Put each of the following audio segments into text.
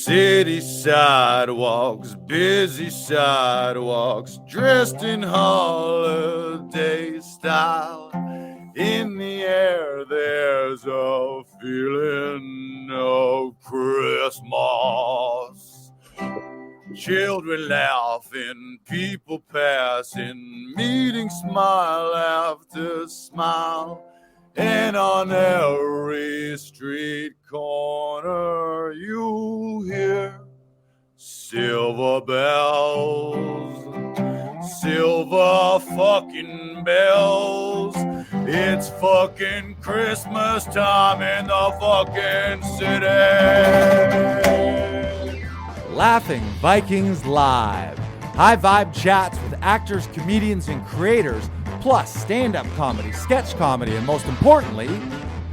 City sidewalks, busy sidewalks, dressed in holiday style. In the air, there's a feeling of Christmas. Children laughing, people passing, meeting smile after smile. And on every street corner you hear silver bells, silver fucking bells. It's fucking Christmas time in the fucking city. Laughing Vikings Live. High vibe chats with actors, comedians, and creators, plus stand-up comedy, sketch comedy, and most importantly,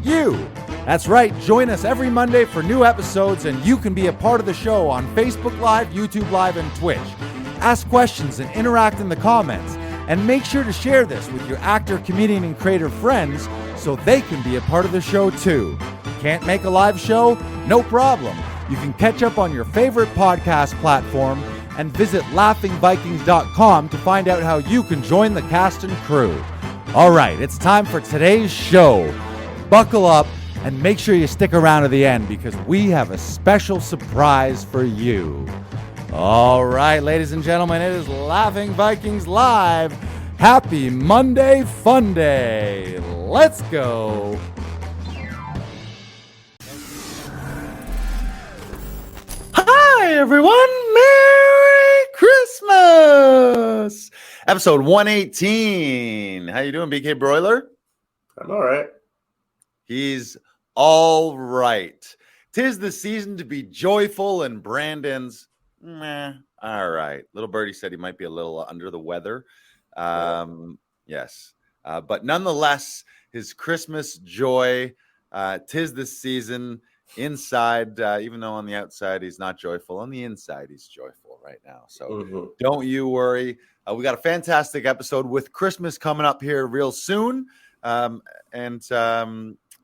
you. That's right, join us every Monday for new episodes, and you can be a part of the show on Facebook Live, YouTube Live, and Twitch. Ask questions and interact in the comments, and make sure to share this with your actor, comedian, and creator friends so they can be a part of the show too. Can't make a live show? No problem. You can catch up on your favorite podcast platform and visit laughingvikings.com to find out how you can join the cast and crew. All right, it's time for today's show. Buckle up and make sure you stick around to the end because we have a special surprise for you. All right, ladies and gentlemen, it is Laughing Vikings Live. Happy Monday Fun Day. Let's go. Hi, everyone. Merry Christmas. Episode 118. How you doing, BK Broiler? I'm all right. He's all right. 'Tis the season to be joyful, and Brandon's meh. All right. Little birdie said he might be a little under the weather. Yes. But nonetheless, his Christmas joy, 'tis the season. Inside, even though on the outside he's not joyful, on the inside he's joyful right now. So don't you worry. We got a fantastic episode with Christmas coming up here real soon.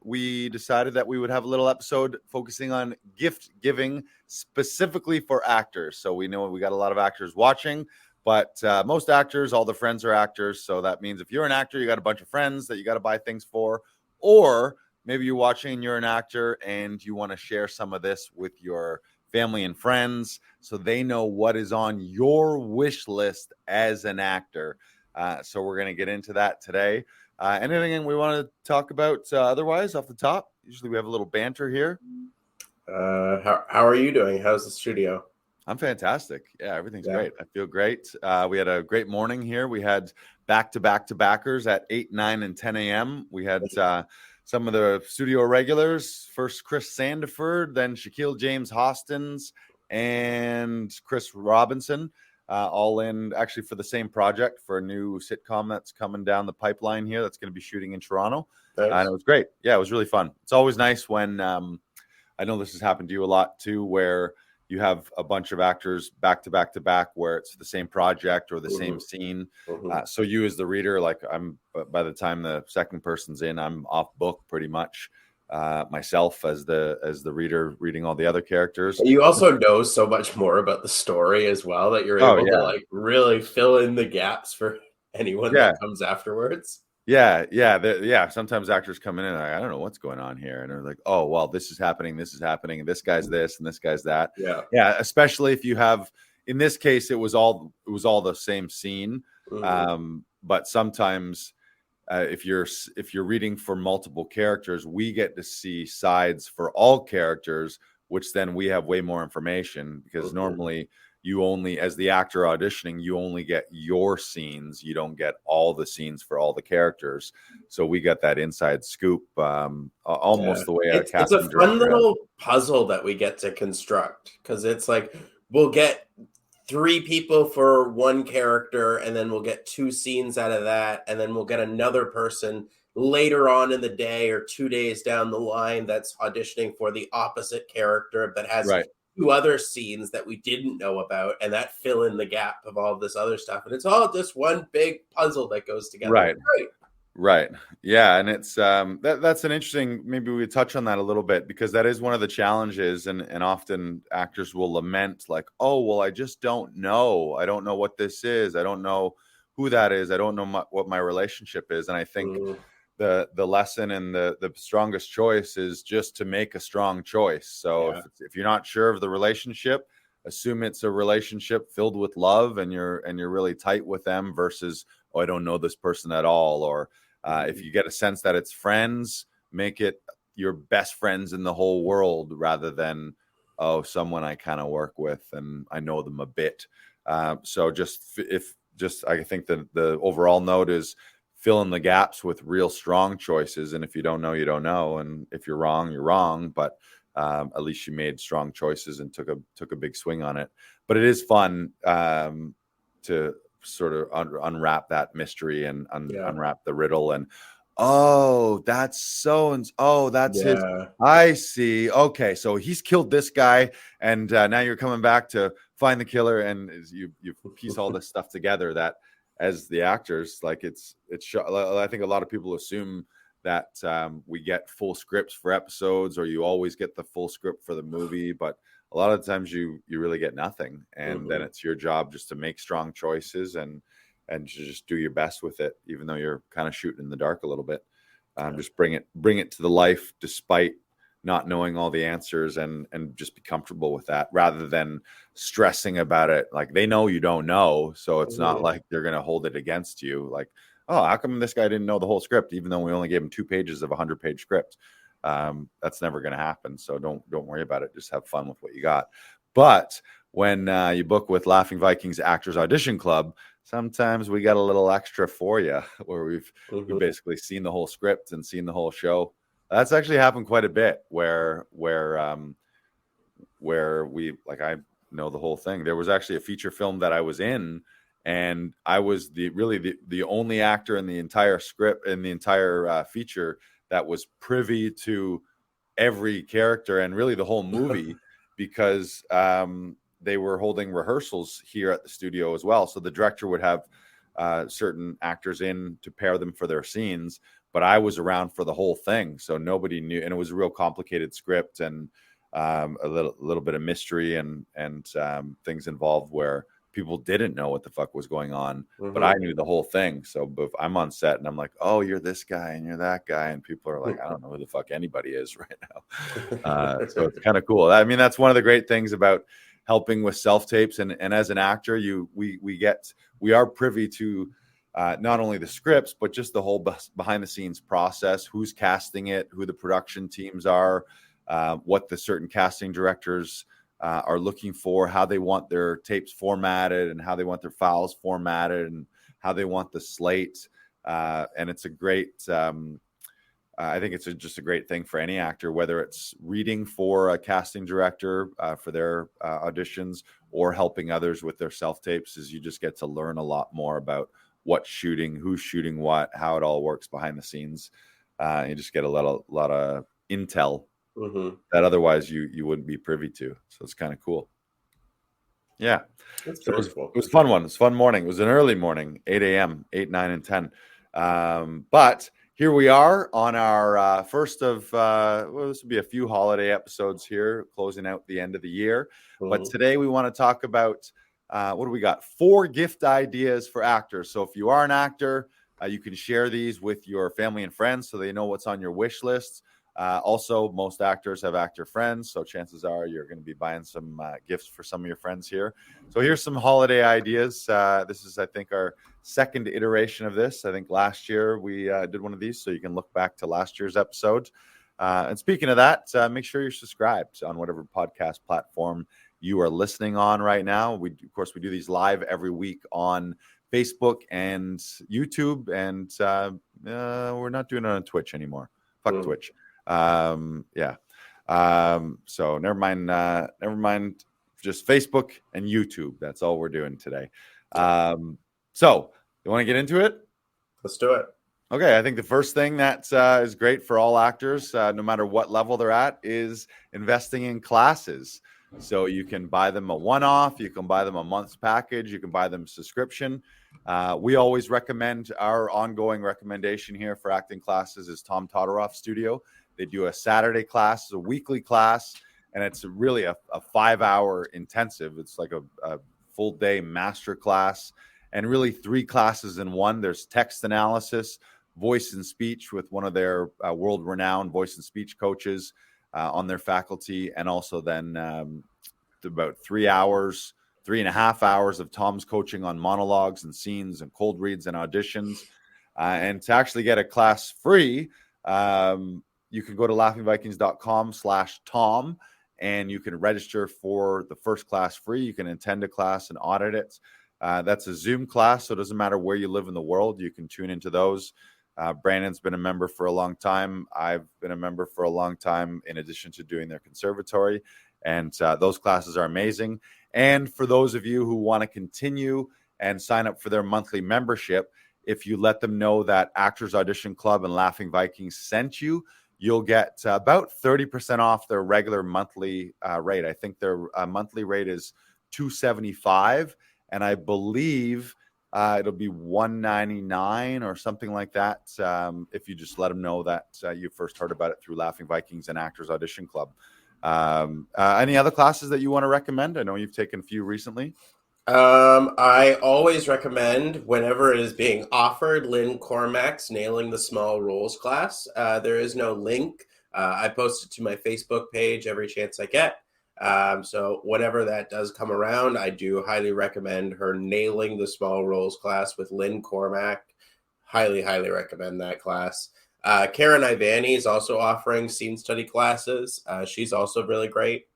We decided that we would have a little episode focusing on gift giving specifically for actors. So we know we got a lot of actors watching, but most actors, all the friends are actors. So that means if you're an actor, you got a bunch of friends that you got to buy things for, or maybe you're watching and you're an actor and you want to share some of this with your family and friends so they know what is on your wish list as an actor. So we're going to get into that today. Anything we want to talk about otherwise off the top? Usually we have a little banter here. How are you doing? How's the studio? I'm fantastic. Yeah, everything's great. I feel great. We had a great morning here. We had back-to-backers at 8, 9, and 10 a.m. We had some of the studio regulars, first Chris Sandiford, then Shaquille James Hostins, and Chris Robinson, all in actually for the same project for a new sitcom that's coming down the pipeline here that's going to be shooting in Toronto. Nice. And it was great. Yeah, it was really fun. It's always nice when I know this has happened to you a lot too, where you have a bunch of actors back to back to back where it's the same project or the same scene. So you as the reader, like by the time the second person's in, I'm off book pretty much myself as the reader reading all the other characters. You also know so much more about the story as well that you're able to like really fill in the gaps for anyone that comes afterwards. Yeah. Sometimes actors come in and I don't know what's going on here, and they're like, "Oh, well, this is happening, and this guy's this, and this guy's that." Yeah. Especially if you have, in this case, it was all the same scene. But sometimes, if you're reading for multiple characters, we get to see sides for all characters, which then we have way more information because normally. You only, as the actor auditioning, you only get your scenes. You don't get all the scenes for all the characters. So we got that inside scoop, almost the way it's a fun little puzzle that we get to construct because it's like we'll get 3 people for one character, and then we'll get 2 scenes out of that, and then we'll get another person later on in the day or 2 days down the line that's auditioning for the opposite character that has 2 other scenes that we didn't know about, and that fill in the gap of all this other stuff. And it's all just one big puzzle that goes together. Right. Right. Yeah. And it's that's an interesting, maybe we touch on that a little bit, because that is one of the challenges. And often actors will lament like, oh, well, I just don't know. I don't know what this is. I don't know who that is. I don't know what my relationship is. And I think the lesson and the strongest choice is just to make a strong choice. So if you're not sure of the relationship, assume it's a relationship filled with love and you're really tight with them, versus, oh, I don't know this person at all. Or if you get a sense that it's friends, make it your best friends in the whole world, rather than, oh, someone I kind of work with and I know them a bit. So I think the overall note is fill in the gaps with real strong choices. And if you don't know, you don't know. And if you're wrong, you're wrong. But at least you made strong choices and took a big swing on it. But it is fun to sort of unwrap that mystery and unwrap the riddle. And oh, that's so, and oh, that's his. I see. Okay, so he's killed this guy, and now you're coming back to find the killer, and you piece all this stuff together. That, as the actors, like I think a lot of people assume that we get full scripts for episodes, or you always get the full script for the movie, but a lot of the times you really get nothing. And then it's your job just to make strong choices and to just do your best with it, even though you're kind of shooting in the dark a little bit. Just bring it to the life despite not knowing all the answers, and just be comfortable with that, rather than stressing about it. Like, they know you don't know, so it's not like they're going to hold it against you. Like, oh, how come this guy didn't know the whole script, even though we only gave him 2 pages of a 100-page script? That's never going to happen. So don't worry about it. Just have fun with what you got. But when you book with Laughing Vikings Actors Audition Club, sometimes we got a little extra for you, where we've basically seen the whole script and seen the whole show. That's actually happened quite a bit, where we, like, I know the whole thing. There was actually a feature film that I was in, and I was the only actor in the entire script, in the entire feature, that was privy to every character and really the whole movie, because they were holding rehearsals here at the studio as well. So the director would have certain actors in to pair them for their scenes, but I was around for the whole thing. So nobody knew. And it was a real complicated script, and a little bit of mystery and things involved where people didn't know what the fuck was going on, but I knew the whole thing. So if I'm on set and I'm like, oh, you're this guy and you're that guy, and people are like, I don't know who the fuck anybody is right now. So it's kind of cool. I mean, that's one of the great things about helping with self-tapes. And as an actor, we are privy to not only the scripts, but just the whole behind the scenes process, who's casting it, who the production teams are, what the certain casting directors are looking for, how they want their tapes formatted, and how they want their files formatted, and how they want the slate. And it's a great, I think it's just a great thing for any actor, whether it's reading for a casting director for their auditions, or helping others with their self-tapes, is you just get to learn a lot more about what's shooting, who's shooting what, how it all works behind the scenes. You just get a lot of intel that otherwise you wouldn't be privy to. So it's kind of cool. Yeah. So it was a fun one. It was a fun morning. It was an early morning, 8 a.m., 8, 9, and 10. But here we are on our first of, this will be a few holiday episodes here, closing out the end of the year. But today we want to talk about, what do we got? 4 gift ideas for actors. So if you are an actor, you can share these with your family and friends so they know what's on your wish list. Also, most actors have actor friends, so chances are you're going to be buying some gifts for some of your friends here. So here's some holiday ideas. This is, I think, our second iteration of this. I think last year we did one of these, so you can look back to last year's episode. And speaking of that, make sure you're subscribed on whatever podcast platform you are listening on right now. We do these live every week on Facebook and YouTube, and we're not doing it on Twitch anymore. Fuck Twitch. So never mind, just Facebook and YouTube. That's all we're doing today. So you want to get into it? Let's do it. Okay. I think the first thing that is great for all actors, no matter what level they're at, is investing in classes. So you can buy them a one-off, you can buy them a month's package, you can buy them subscription. We always recommend, our ongoing recommendation here for acting classes is Tom Todoroff's studio. They do a Saturday class, a weekly class, and it's really a 5-hour intensive. It's like a full day master class, and really 3 classes in one. There's text analysis, voice and speech with one of their world-renowned voice and speech coaches on their faculty, and also then about 3.5 hours of Tom's coaching on monologues and scenes and cold reads and auditions. And to actually get a class free, you can go to laughingvikings.com/Tom, and you can register for the first class free. You can attend a class and audit it. That's a Zoom class, so it doesn't matter where you live in the world. You can tune into those. Brandon's been a member for a long time. I've been a member for a long time, in addition to doing their conservatory. And those classes are amazing. And for those of you who want to continue and sign up for their monthly membership, if you let them know that Actors Audition Club and Laughing Vikings sent you, you'll get about 30% off their regular monthly rate. I think their monthly rate is $275, and I believe it'll be $199 or something like that if you just let them know that you first heard about it through Laughing Vikings and Actors Audition Club. Any other classes that you want to recommend? I know you've taken a few recently. I always recommend, whenever it is being offered, Lynn Cormack's Nailing the Small Roles class. There is no link. I post it to my Facebook page every chance I get. So whenever that does come around, I do highly recommend her Nailing the Small Roles class with Lynn Cormack. Highly, highly recommend that class. Karen Ivani is also offering scene study classes. She's also really great.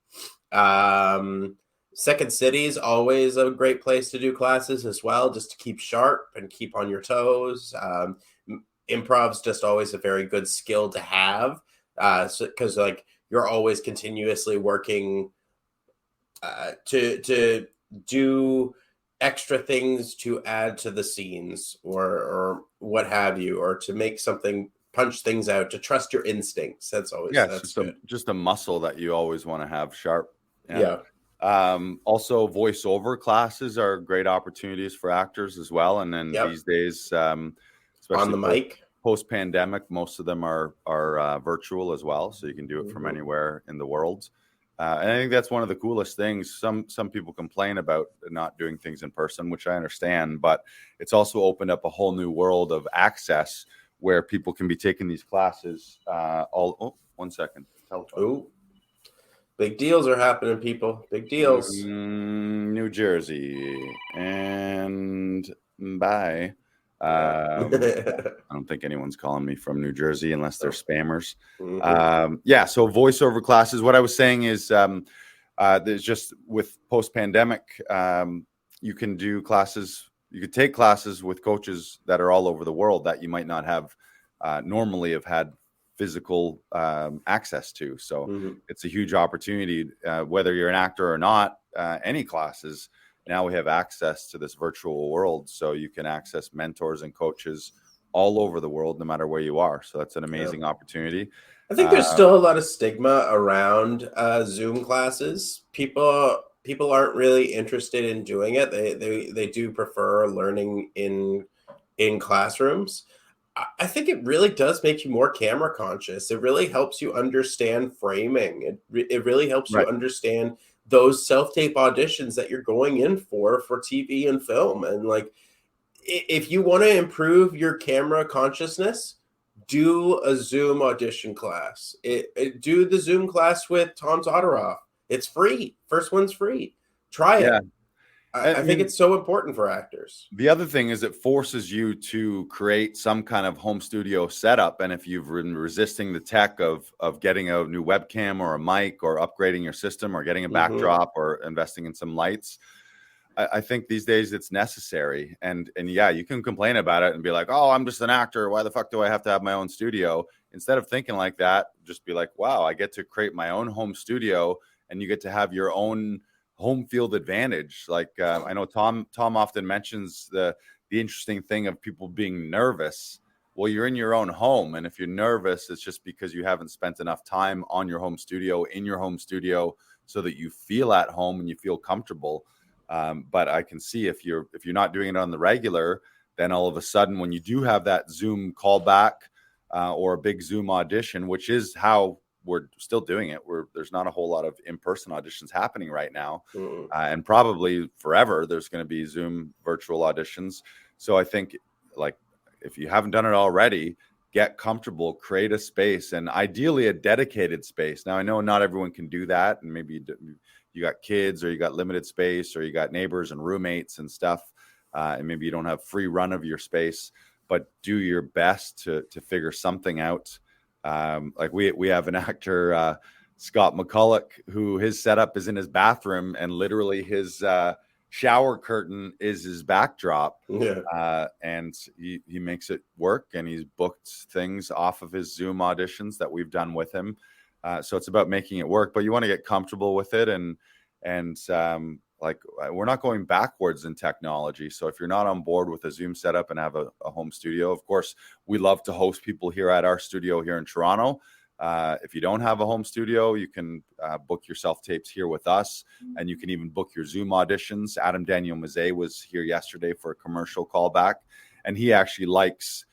Second City is always a great place to do classes as well, just to keep sharp and keep on your toes. Improv's just always a very good skill to have, because like you're always continuously working to do extra things to add to the scenes or what have you, or to make something, punch things out, to trust your instincts. That's always just a muscle that you always want to have sharp. Yeah. Also, voiceover classes are great opportunities for actors as well. And then these days, especially on the mic, post-pandemic, most of them are virtual as well, so you can do it from anywhere in the world. And I think that's one of the coolest things. Some people complain about not doing things in person, which I understand, but it's also opened up a whole new world of access where people can be taking these classes. One second. Oh. Big deals are happening, people. Big deals. New Jersey. And bye. I don't think anyone's calling me from New Jersey unless they're spammers. So voiceover classes. What I was saying is there's just with post-pandemic, you can do classes. You could take classes with coaches that are all over the world that you might not have normally have had physical access to. So it's a huge opportunity, whether you're an actor or not, any classes. Now we have access to this virtual world, so you can access mentors and coaches all over the world, no matter where you are. So that's an amazing opportunity. I think there's still a lot of stigma around Zoom classes. People aren't really interested in doing it. They do prefer learning in classrooms. I think it really does make you more camera conscious. It really helps you understand framing. It really helps you understand those self-tape auditions that you're going in for TV and film. And like, if you want to improve your camera consciousness, do a Zoom audition class. Do the Zoom class with Tom Todoroff. It's free. First one's free. Try it. I think it's so important for actors. The other thing is it forces you to create some kind of home studio setup. And if you've been resisting the tech of getting a new webcam or a mic or upgrading your system or getting a backdrop or investing in some lights, I think these days it's necessary. And you can complain about it and be like, oh, I'm just an actor. Why the fuck do I have to have my own studio? Instead of thinking like that, just be like, wow, I get to create my own home studio, and you get to have your own home field advantage. Like I know Tom often mentions the interesting thing of people being nervous. Well, you're in your own home, and if you're nervous, it's just because you haven't spent enough time on your home studio, in your home studio, so that you feel at home and you feel comfortable. But I can see if you're not doing it on the regular, then all of a sudden when you do have that Zoom callback or a big Zoom audition, which is how we're still doing it, there's not a whole lot of in-person auditions happening right now, and probably forever there's going to be Zoom virtual auditions. So I think, like, if you haven't done it already, get comfortable, create a space, and ideally a dedicated space. Now, I know not everyone can do that, and maybe you got kids, or you got limited space, or you got neighbors and roommates and stuff, and maybe you don't have free run of your space, but do your best to figure something out. Like we have an actor, Scott McCulloch, who his setup is in his bathroom, and literally his shower curtain is his backdrop. And he makes it work, and he's booked things off of his Zoom auditions that we've done with him. So it's about making it work, but you want to get comfortable with it. And like, we're not going backwards in technology. So if you're not on board with a Zoom setup and have a home studio, of course, we love to host people here at our studio here in Toronto. If you don't have a home studio, you can book your self-tapes here with us, and you can even book your Zoom auditions. Adam Daniel Mazet was here yesterday for a commercial callback, and he actually likes,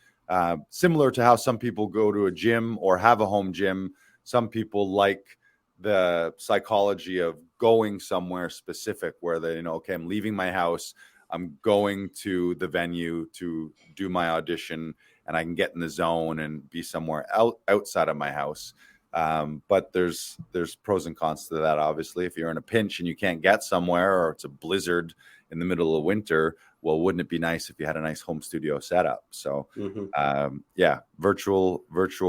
similar to how some people go to a gym or have a home gym, some people like the psychology of going somewhere specific where they know, okay, I'm leaving my house, I'm going to the venue to do my audition, and I can get in the zone and be somewhere outside of my house. But there's pros and cons to that, obviously. If you're in a pinch and you can't get somewhere, or it's a blizzard in the middle of winter, well, wouldn't it be nice if you had a nice home studio setup? So yeah, virtual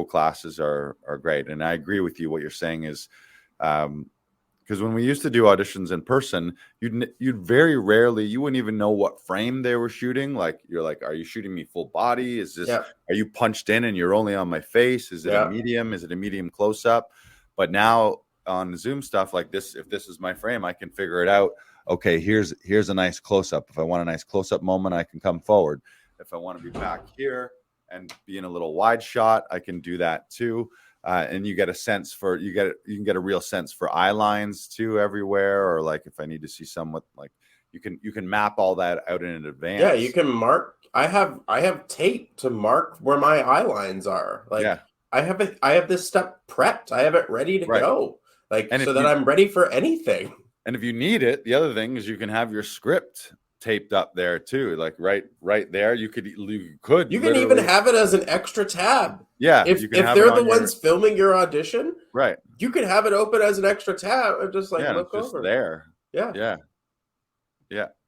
classes are great. And I agree with you. What you're saying is, because when we used to do auditions in person, you'd very rarely, you wouldn't even know what frame they were shooting. Like, you're like, are you shooting me full body? Is this, are you punched in and you're only on my face? Is it a medium? Is it a medium close up? But now on Zoom stuff like this, if this is my frame, I can figure it out. Okay, here's a nice close up. If I want a nice close up moment, I can come forward. If I want to be back here and be in a little wide shot, I can do that too. And you get a sense for, you can get a real sense for eye lines too everywhere, or like if I need to see somewhat, like you can map all that out in advance. Yeah, you can mark. I have tape to mark where my eye lines are. Like I have this stuff prepped. I have it ready to go. Like, and so that I'm ready for anything. And if you need it, the other thing is you can have your script taped up there too, like right there. You can even have it as an extra tab. Yeah, if they're the ones filming your audition, right, you can have it open as an extra tab and just like look just over there. Yeah.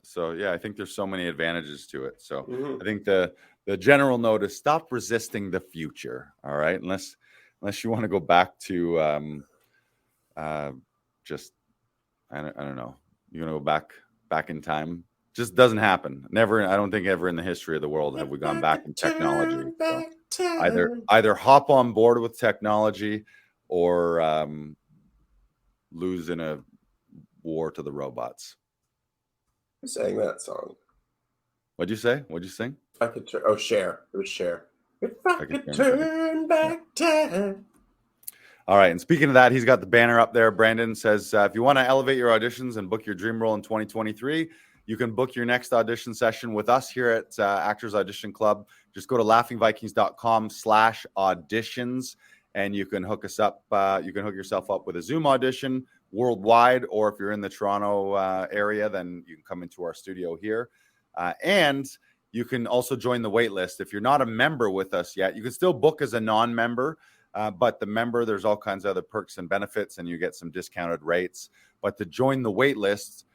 So I think there's so many advantages to it. So I think the general note is stop resisting the future. All right, unless you want to go back to just I don't know, you're gonna go back in time. Just doesn't happen. Never. I don't think ever in the history of the world have we gone back in technology. So either hop on board with technology or lose in a war to the robots. Who sang that song? What'd you say? What'd you sing? I could Cher. It was Cher. If I could turn back time. All right. And speaking of that, he's got the banner up there. Brandon says, if you want to elevate your auditions and book your dream role in 2023, you can book your next audition session with us here at Actors Audition Club. Just go to laughingvikings.com/auditions, and you can hook us up. You can hook yourself up with a Zoom audition worldwide, or if you're in the Toronto area, then you can come into our studio here. And you can also join the wait list. If you're not a member with us yet, you can still book as a non-member. But the member, there's all kinds of other perks and benefits, and you get some discounted rates. But to join the wait list,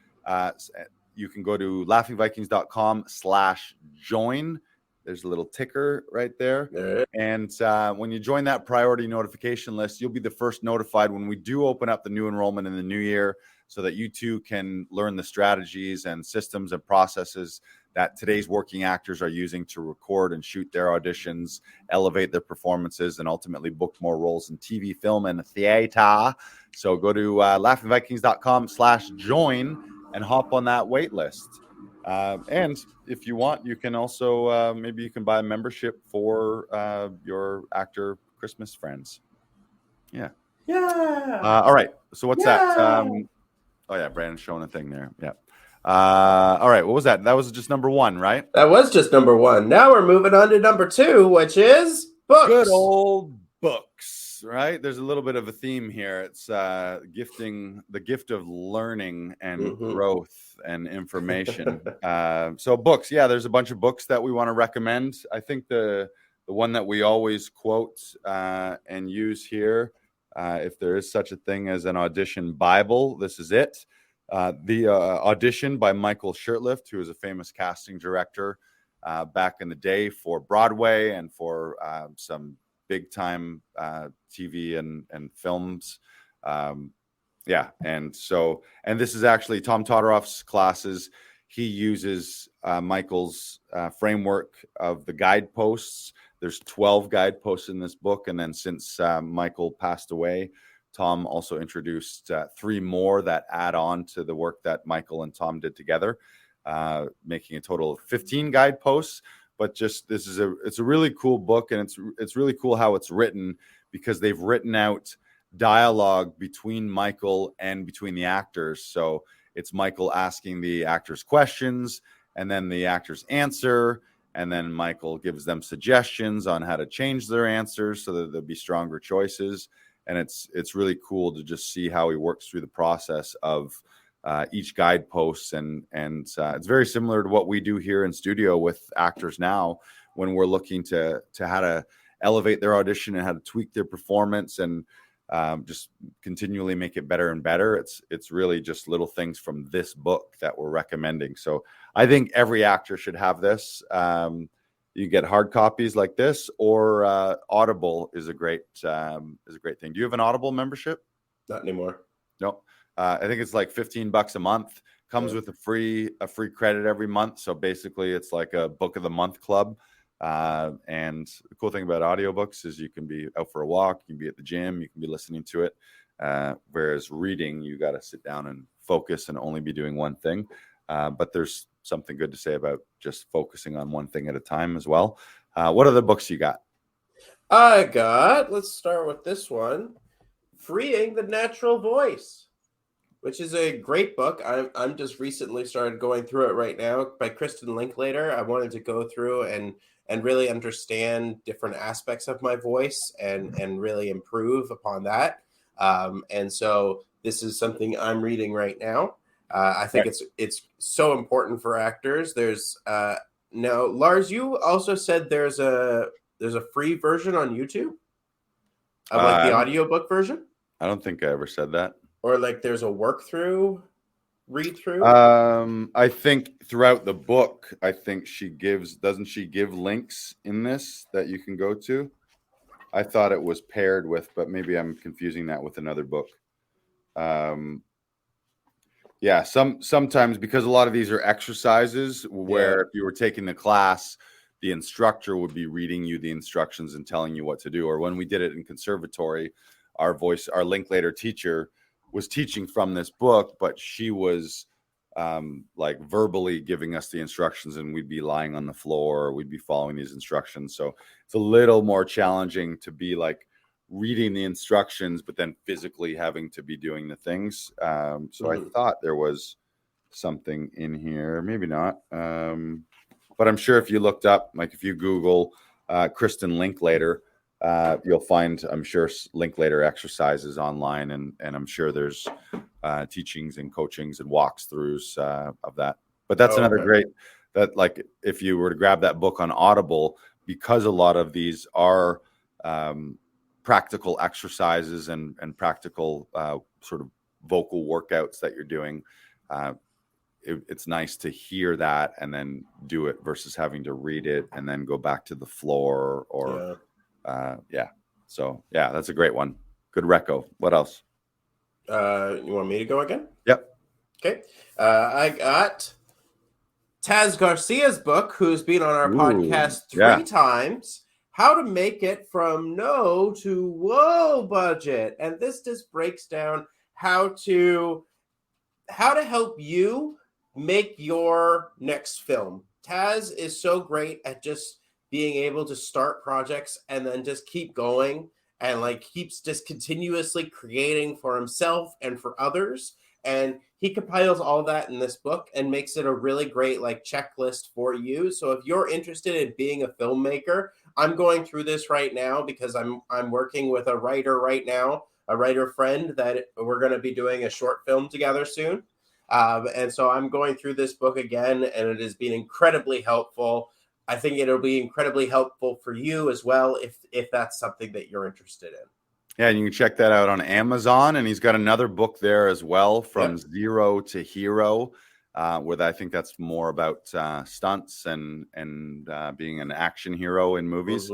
you can go to laughingvikings.com/join. There's a little ticker right there. And when you join that priority notification list, you'll be the first notified when we do open up the new enrollment in the new year, so that you too can learn the strategies and systems and processes that today's working actors are using to record and shoot their auditions, elevate their performances, and ultimately book more roles in TV, film, and theater. So go to laughingvikings.com/join and hop on that wait list. And if you want, you can also maybe you can buy a membership for your actor Christmas friends. Yeah. All right. So what's that? Oh yeah, Brandon's showing a thing there. Yeah. All right. What was that? That was just number 1, right? That was just number 1. Now we're moving on to number 2, which is books. Good old books, right? There's a little bit of a theme here. It's gifting the gift of learning and growth and information. So books, yeah, there's a bunch of books that we want to recommend. I think the one that we always quote and use here, if there is such a thing as an Audition Bible, this is it. The Audition by Michael Shurtleff, who is a famous casting director back in the day for Broadway and for some big time TV and films. And this is actually Tom Todoroff's classes. He uses Michael's framework of the guideposts. There's 12 guideposts in this book. And then since Michael passed away, Tom also introduced 3 more that add on to the work that Michael and Tom did together, making a total of 15 guideposts. But just it's a really cool book, and it's really cool how it's written, because they've written out dialogue between Michael and between the actors. So it's Michael asking the actors questions, and then the actors answer, and then Michael gives them suggestions on how to change their answers so that there'll be stronger choices. And it's really cool to just see how he works through the process of each guidepost, and it's very similar to what we do here in studio with actors now when we're looking to how to elevate their audition and how to tweak their performance and just continually make it better and better. It's really just little things from this book that we're recommending. So I think every actor should have this. You get hard copies like this, or Audible is a great thing. Do you have an Audible membership? Not anymore. No. I think it's like $15 a month. Comes with a free credit every month. So basically, it's like a book of the month club. And the cool thing about audiobooks is you can be out for a walk, you can be at the gym, you can be listening to it. Whereas reading, you got to sit down and focus and only be doing one thing. But there's something good to say about just focusing on one thing at a time as well. What other books you got? Let's start with this one, Freeing the Natural Voice, which is a great book. I'm just recently started going through it right now, by Kristen Linklater. I wanted to go through and really understand different aspects of my voice and really improve upon that. And so this is something I'm reading right now. I think it's so important for actors. There's now, Lars, you also said there's a free version on YouTube of like the audiobook version. I don't think I ever said that. Or like there's a read through. I think throughout the book, I think doesn't she give links in this that you can go to? I thought it was paired with, but maybe I'm confusing that with another book. Sometimes, because a lot of these are exercises where if you were taking the class, the instructor would be reading you the instructions and telling you what to do. Or when we did it in conservatory, our Linklater teacher was teaching from this book, but she was like verbally giving us the instructions, and we'd be lying on the floor, or we'd be following these instructions. So it's a little more challenging to be like reading the instructions, but then physically having to be doing the things. I thought there was something in here, maybe not. But I'm sure if you looked up, like if you Google Kristen Linklater, you'll find, I'm sure, Linklater exercises online, and I'm sure there's teachings and coachings and walkthroughs of that. But that's another great, that like if you were to grab that book on Audible, because a lot of these are practical exercises and practical sort of vocal workouts that you're doing, it's nice to hear that and then do it versus having to read it and then go back to the floor or So that's a great one. Good reco. What else? You want me to go again? Yep. Okay. I got Taz Garcia's book, who's been on our podcast 3 times, How to Make It from No to Whoa Budget. And this just breaks down how to help you make your next film. Taz is so great at just being able to start projects and then just keep going, and like keeps just continuously creating for himself and for others. And he compiles all that in this book and makes it a really great like checklist for you. So if you're interested in being a filmmaker, I'm going through this right now because I'm working with a writer right now, a writer friend that we're going to be doing a short film together soon. And so I'm going through this book again, and it has been incredibly helpful. I think it'll be incredibly helpful for you as well if that's something that you're interested in. Yeah, and you can check that out on Amazon. And he's got another book there as well, From Zero to Hero, where I think that's more about stunts and being an action hero in movies.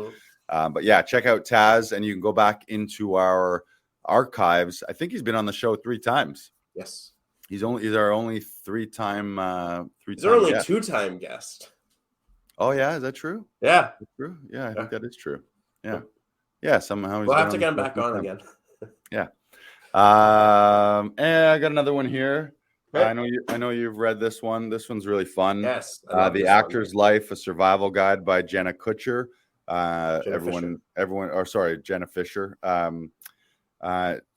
But yeah, check out Taz, and you can go back into our archives. I think he's been on the show 3 times. Yes. He's our only 3-time He's our only 2-time guest. Oh yeah, is that true? Yeah. That's true. Yeah, I think that is true. Yeah. Yeah, somehow we'll have to get him back on again. Yeah. And I got another one here. Right. I know you've read this one. This one's really fun. Yes. The Actor's Life, a Survival Guide by Jenna Kutcher. Jenna Fisher.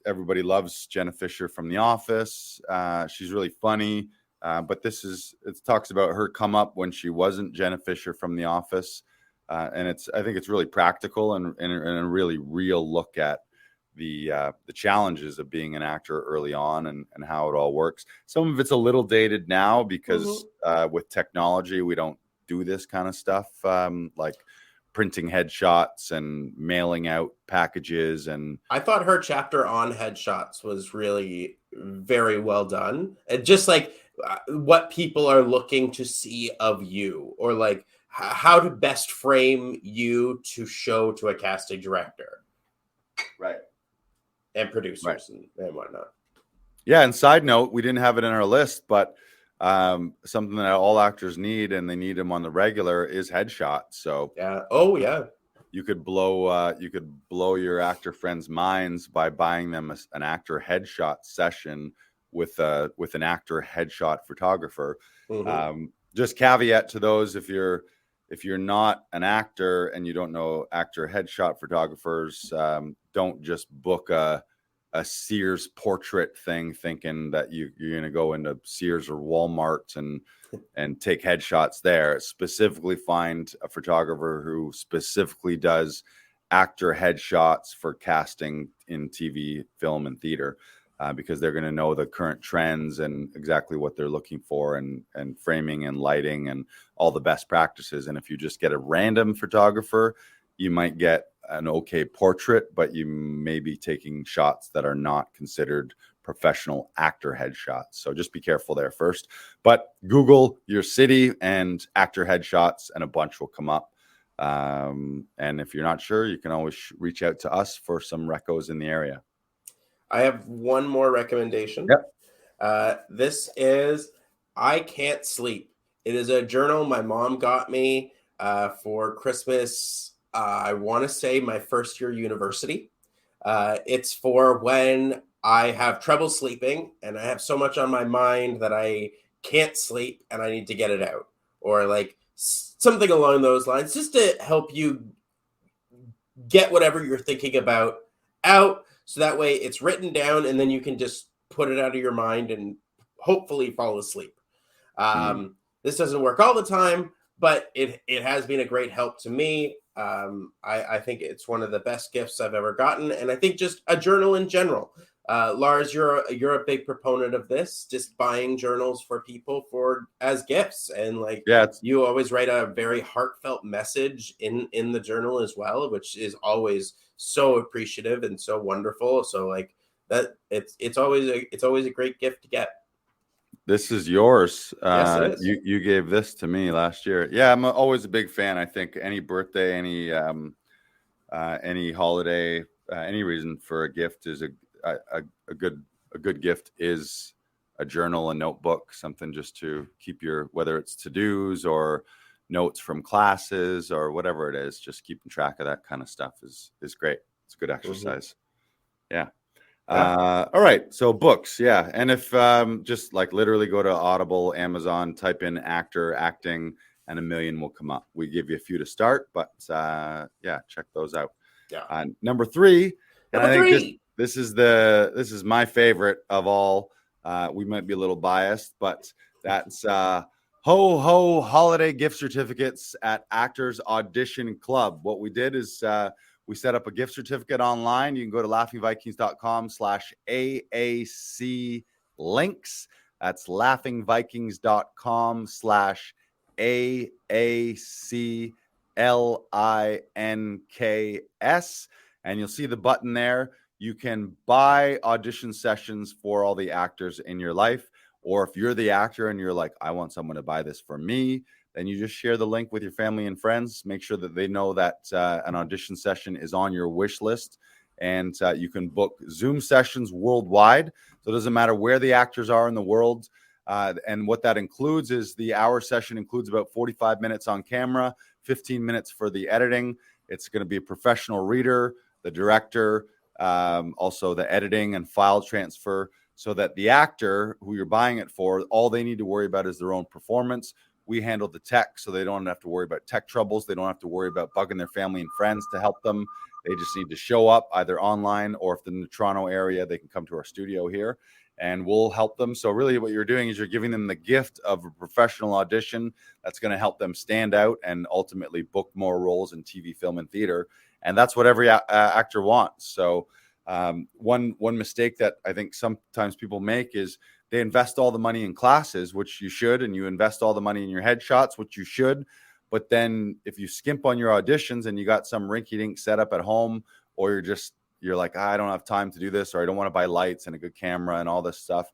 Everybody loves Jenna Fisher from The Office. She's really funny. But it talks about her come up when she wasn't Jenna Fisher from The Office. And I think it's really practical and a really real look at the challenges of being an actor early on and how it all works. Some of it's a little dated now because with technology, we don't do this kind of stuff, like printing headshots and mailing out packages. And I thought her chapter on headshots was really very well done. And just like what people are looking to see of you, or like how to best frame you to show to a casting director. Right. And producers and whatnot. Yeah, and side note, we didn't have it in our list, but something that all actors need, and they need them on the regular, is headshots. So yeah. Oh yeah. You could blow your actor friends' minds by buying them an actor headshot session with an actor headshot photographer. Just caveat to those, if you're not an actor and you don't know actor headshot photographers, don't just book a Sears portrait thing thinking that you're going to go into Sears or Walmart and take headshots there. Specifically find a photographer who specifically does actor headshots for casting in TV, film, and theater, because they're going to know the current trends and exactly what they're looking for, and framing and lighting and all the best practices. And if you just get a random photographer, you might get an okay portrait, but you may be taking shots that are not considered professional actor headshots. So just be careful there first. But Google your city and actor headshots, and a bunch will come up. And if you're not sure, you can always reach out to us for some recos in the area. I have one more recommendation. Yep. This is I Can't Sleep. It is a journal my mom got me for Christmas. I want to say my first year university. It's for when I have trouble sleeping and I have so much on my mind that I can't sleep and I need to get it out, or like something along those lines, just to help you get whatever you're thinking about out. So that way it's written down and then you can just put it out of your mind and hopefully fall asleep. This doesn't work all the time, but it has been a great help to me. I think it's one of the best gifts I've ever gotten. And I think just a journal in general. Lars, you're a big proponent of this, just buying journals for people as gifts. And like, you always write a very heartfelt message in the journal as well, which is always so appreciative and so wonderful. So like that, it's always a great gift to get. This is yours. Yes, it is. You gave this to me last year. Yeah, I'm always a big fan. I think any birthday, any holiday, any reason for a gift is a good gift is a journal, a notebook, something just to keep whether it's to-dos or notes from classes or whatever it is, just keeping track of that kind of stuff is great. It's a good exercise. Yeah. All right. So books. Yeah. And if just like literally go to Audible, Amazon, type in actor, acting, and 1 million will come up. We give you a few to start, but check those out. Yeah. Number 3. Number 3. This is my favorite of all. We might be a little biased, but that's ho ho holiday gift certificates at Actors Audition Club. What we did is we set up a gift certificate online. You can go to laughingvikings.com/AAC links. That's laughingvikings.com/AACLINKS. And you'll see the button there. You can buy audition sessions for all the actors in your life. Or if you're the actor and you're like, I want someone to buy this for me, then you just share the link with your family and friends. Make sure that they know that an audition session is on your wish list. And you can book Zoom sessions worldwide. So it doesn't matter where the actors are in the world. And what that includes is the hour session includes about 45 minutes on camera, 15 minutes for the editing. It's going to be a professional reader, the director, also the editing and file transfer, so that the actor who you're buying it for, all they need to worry about is their own performance. We handle the tech, so they don't have to worry about tech troubles. They don't have to worry about bugging their family and friends to help them. They just need to show up either online, or if they're in the Toronto area, they can come to our studio here and we'll help them. So really what you're doing is you're giving them the gift of a professional audition that's going to help them stand out and ultimately book more roles in TV, film, and theater. And that's what every actor wants. So one mistake that I think sometimes people make is they invest all the money in classes, which you should, and you invest all the money in your headshots, which you should. But then if you skimp on your auditions and you got some rinky-dink setup at home, or you're like, I don't have time to do this, or I don't want to buy lights and a good camera and all this stuff.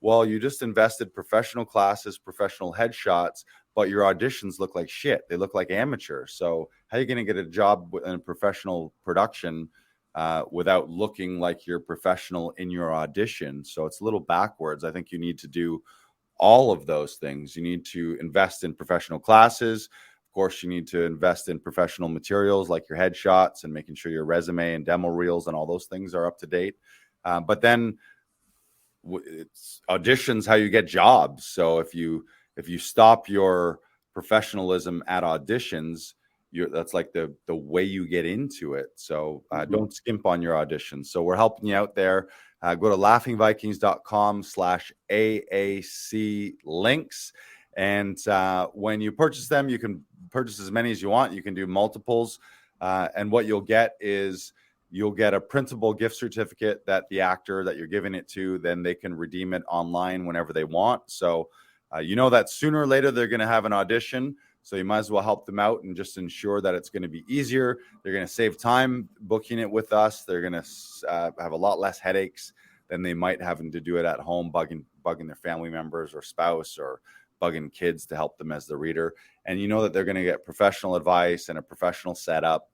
Well, you just invested professional classes, professional headshots, but your auditions look like shit. They look like amateur. So how are you going to get a job in a professional production without looking like you're professional in your audition? So it's a little backwards. I think you need to do all of those things. You need to invest in professional classes. Of course, you need to invest in professional materials like your headshots and making sure your resume and demo reels and all those things are up to date. But then it's auditions how you get jobs. So if you stop your professionalism at auditions, that's like the way you get into it. So don't skimp on your auditions. So we're helping you out there. Go to laughingvikings.com/AAC links. And when you purchase them, you can purchase as many as you want. You can do multiples. And what you'll get is you'll get a printable gift certificate that the actor that you're giving it to, then they can redeem it online whenever they want. So you know that sooner or later they're going to have an audition. So you might as well help them out and just ensure that it's going to be easier. They're going to save time booking it with us. They're going to have a lot less headaches than they might having to do it at home, bugging their family members or spouse, or bugging kids to help them as the reader. And you know that they're going to get professional advice and a professional setup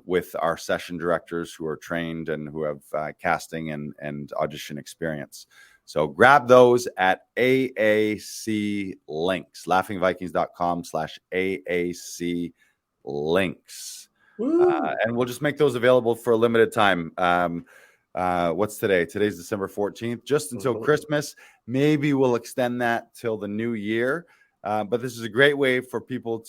with our session directors who are trained and who have casting and audition experience. So grab those at AAC links, laughingvikings.com/AAC links. And we'll just make those available for a limited time. What's today? Today's December 14th, just until Christmas. Maybe we'll extend that till the new year. But this is a great way for people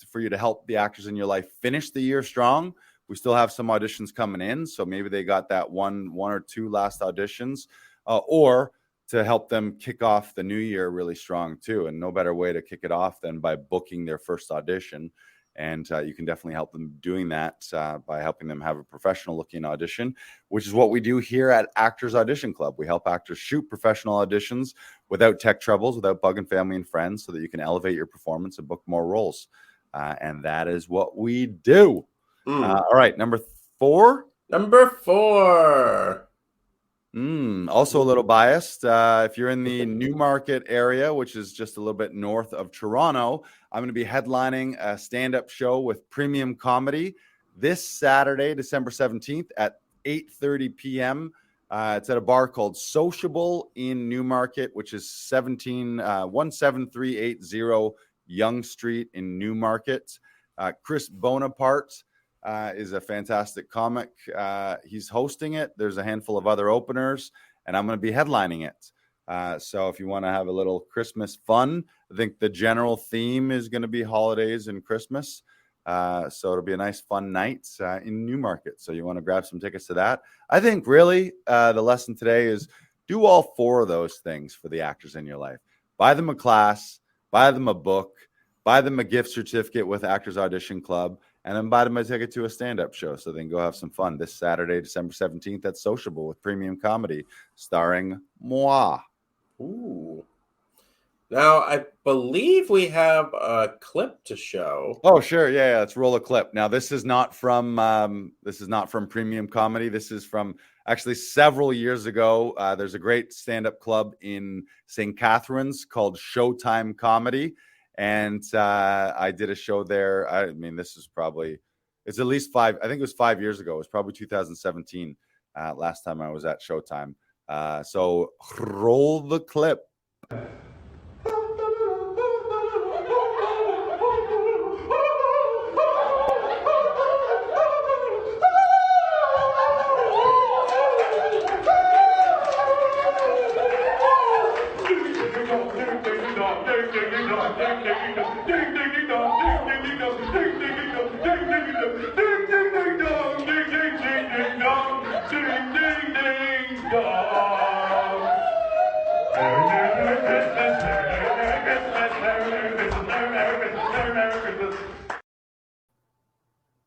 for you to help the actors in your life finish the year strong. We still have some auditions coming in, so maybe they got that one or two last auditions, or to help them kick off the new year really strong too. And no better way to kick it off than by booking their first audition. And you can definitely help them doing that by helping them have a professional looking audition, which is what we do here at Actors Audition Club. We help actors shoot professional auditions without tech troubles, without bugging family and friends, so that you can elevate your performance and book more roles. And that is what we do. All right. Number 4. Also a little biased. If you're in the Newmarket area, which is just a little bit north of Toronto, I'm going to be headlining a stand-up show with Premium Comedy this Saturday, December 17th at 8:30 p.m. It's at a bar called Sociable in Newmarket, which is 17380 Yonge Street in Newmarket. Chris Bonaparte is a fantastic comic. He's hosting it. There's a handful of other openers, and I'm going to be headlining it. So if you want to have a little Christmas fun, I think the general theme is going to be holidays and Christmas. So it'll be a nice fun night in Newmarket. So you want to grab some tickets to that. I think really the lesson today is Do all 4 of those things for the actors in your life. Buy them a class, buy them a book, buy them a gift certificate with Actors Audition Club, and then buy them a ticket to a stand-up show so they can go have some fun this Saturday, December 17th at Sociable with Premium Comedy, starring moi. Ooh. Now, I believe we have a clip to show. Oh, sure. Yeah, let's roll a clip. Now, this is not from Premium Comedy. This is from actually several years ago. There's a great stand-up club in St. Catharines called Showtime Comedy. And I did a show there. I mean, it's at least 5. I think it was 5 years ago. It was probably 2017 last time I was at Showtime. So roll the clip.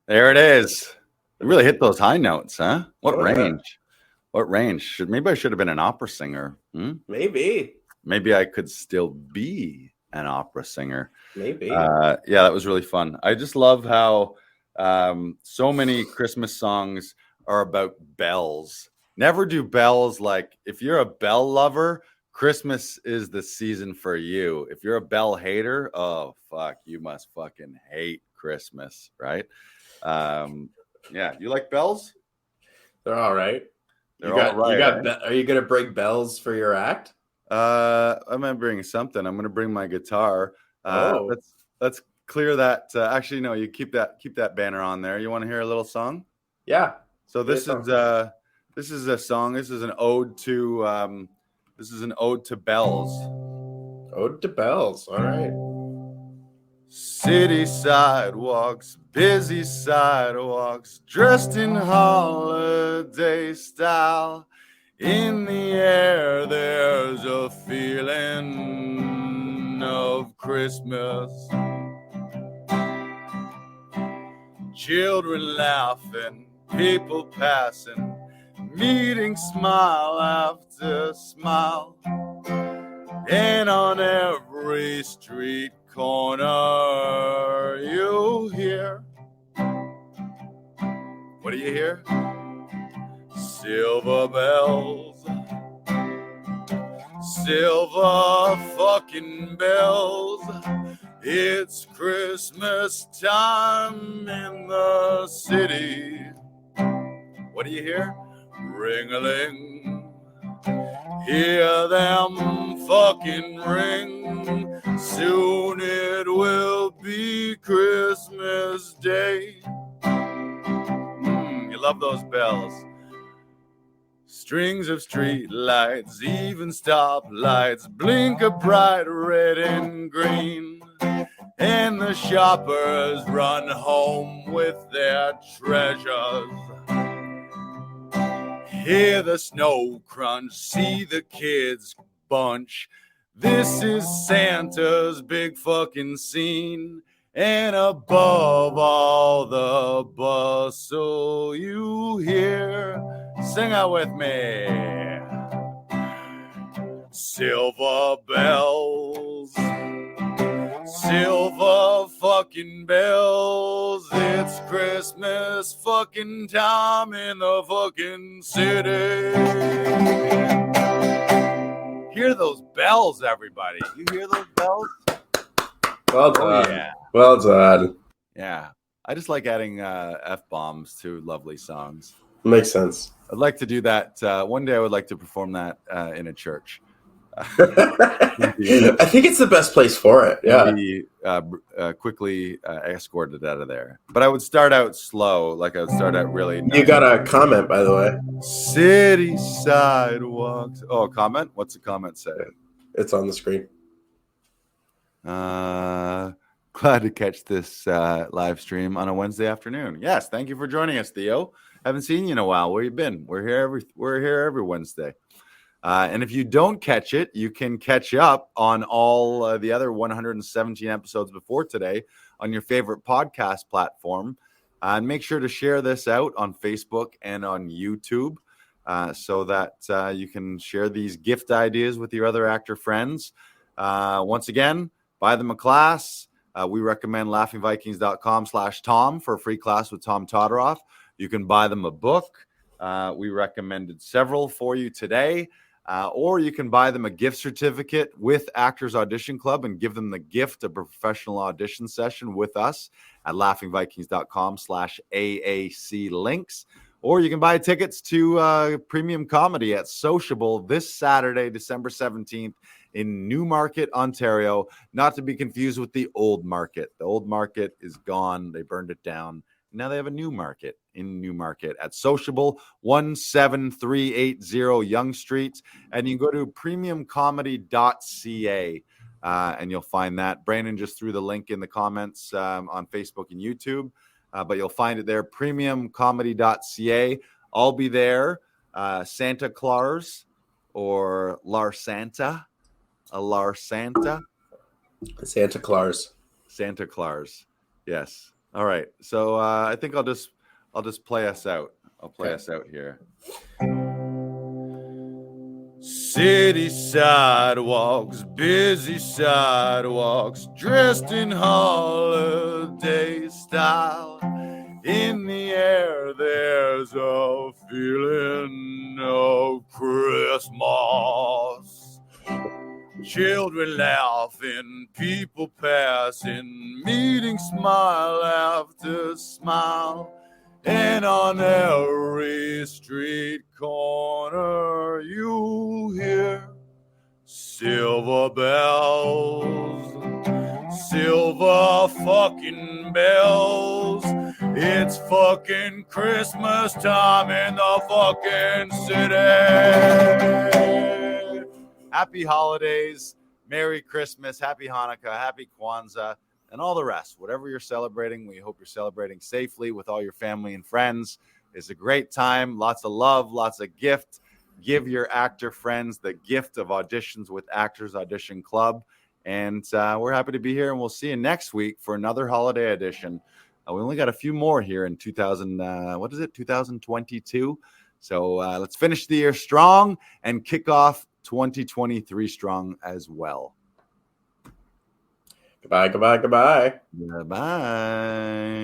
There it is. You really hit those high notes, huh? What range? Yeah. What range? Maybe I should have been an opera singer. Maybe I could still be an opera singer. Maybe. Yeah, that was really fun. I just love how so many Christmas songs are about bells. Never do bells like, if you're a bell lover, Christmas is the season for you. If you're a bell hater, oh, fuck, you must fucking hate Christmas, right? Yeah, you like bells? They're all right. Are you gonna bring bells for your act? I'm gonna bring something. I'm gonna bring my guitar. Let's clear that. Actually, no, you keep that banner on there. You want to hear a little song? Yeah. So this is a song. This is an ode to bells. Ode to bells. All right. City sidewalks, busy sidewalks, dressed in holiday style. In the air, there's a feeling of Christmas. Children laughing, people passing, meeting smile after smile. And on every street corner you hear. What do you hear? Silver bells. Silver fucking bells. It's Christmas time in the city. What do you hear? Ring-a-ling. Hear them fucking ring. Soon it will be Christmas Day. You love those bells. Strings of street lights, even stoplights, blink a bright red and green. And the shoppers run home with their treasures. Hear the snow crunch, see the kids bunch. This is Santa's big fucking scene. And above all the bustle you hear, sing out with me. Silver bells, silver fucking bells. It's Christmas fucking time in the fucking city. Hear those bells, everybody. You hear those bells? Well done. Yeah. Well done. Yeah. I just like adding F-bombs to lovely songs. Makes sense. I'd like to do that. One day I would like to perform that in a church. I think it's the best place for it. Yeah. Be quickly escorted out of there. But I would start out slow. Like I would start out really. You got a comment, by the way. City sidewalks. Oh, a comment? What's the comment say? It's on the screen. Glad to catch this live stream on a Wednesday afternoon. Yes, thank you for joining us, Theo. Haven't seen you in a while. Where you been? We're here every Wednesday. And if you don't catch it, you can catch up on all the other 117 episodes before today on your favorite podcast platform. And make sure to share this out on Facebook and on YouTube so that you can share these gift ideas with your other actor friends. Once again, buy them a class. We recommend laughingvikings.com/Tom for a free class with Tom Todoroff. You can buy them a book. We recommended several for you today. Or you can buy them a gift certificate with Actors Audition Club and give them the gift of a professional audition session with us at laughingvikings.com/AAC links. Or you can buy tickets to Premium Comedy at Sociable this Saturday, December 17th in Newmarket, Ontario, not to be confused with the Old Market. The Old Market is gone. They burned it down. Now they have a new market in Newmarket at Sociable, 17380 Yonge Street. And you can go to premiumcomedy.ca and you'll find that. Brandon just threw the link in the comments on Facebook and YouTube, but you'll find it there, premiumcomedy.ca. I'll be there. Santa Claus or Lars Santa. Santa Claus. Santa Claus. Yes. All right. So I think I'll just play us out. I'll play us out here. City sidewalks, busy sidewalks, dressed in holiday style. In the air, there's a feeling of Christmas. Children laughing, people passing, meeting smile after smile. And on every street corner you hear silver bells, silver fucking bells. It's fucking Christmas time in the fucking city. Happy holidays, Merry Christmas, Happy Hanukkah, Happy Kwanzaa, and all the rest. Whatever you're celebrating, we hope you're celebrating safely with all your family and friends. It's a great time, lots of love, lots of gift. Give your actor friends the gift of auditions with Actors Audition Club. And we're happy to be here, and we'll see you next week for another holiday edition. We only got a few more here in 2022. So let's finish the year strong and kick off 2023 strong as well. Goodbye, goodbye, goodbye. Goodbye.